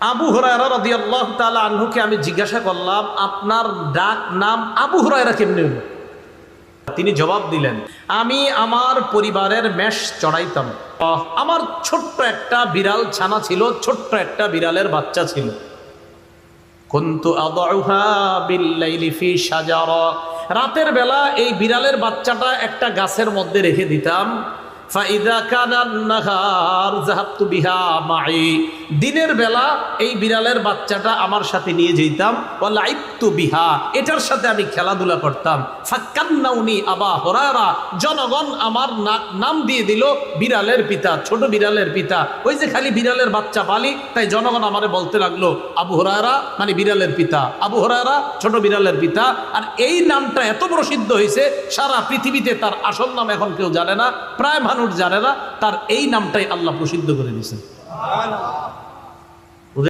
আবু হুরায়রা রাদিয়াল্লাহু তাআলা আনহুকে আমি জিজ্ঞাসা করলাম, আপনার ডাক নাম আবু হুরায়রা কেমনে হলো? তিনি জবাব দিলেন, আমি আমার পরিবারের মেষ চড়াইতাম। আমার ছোট্ট একটা বিড়াল ছানা ছিল, ছোট্ট একটা বিড়ালের বাচ্চা ছিল। কুনতু আদউহা বিল্লাইলি ফি শাজারা, রাতের বেলা এই বিড়ালের বাচ্চাটা একটা গাছের মধ্যে রেখে দিতাম। ফাইদা কানান নাহার যাহাবতু বিহা মাই, দিনের বেলা এই বিড়ালের বাচ্চাটা আমার সাথে নিয়ে যেতাম। ওয়া লাইবতু বিহা, এটার সাথে আমি খেলাধুলা করতাম। ফাকান্নাউনি আবা হুরায়রা, জনগণ আমার নাম দিয়ে দিল বিড়ালের পিতা, ছোট বিড়ালের পিতা। ওই যে খালি বিড়ালের বাচ্চা পালি, তাই জনগণ আমারে বলতে লাগলো আবু হুরায়রা মানে বিড়ালের পিতা, আবু হুরায়রা ছোট বিড়ালের পিতা। আর এই নামটা এত প্রসিদ্ধ হয়েছে, সারা পৃথিবীতে তার আসল নাম এখন কেউ জানে না, প্রায় মানুষ জানে না, তার এই নামটাই আল্লাহ প্রসিদ্ধ করে দিয়েছেন।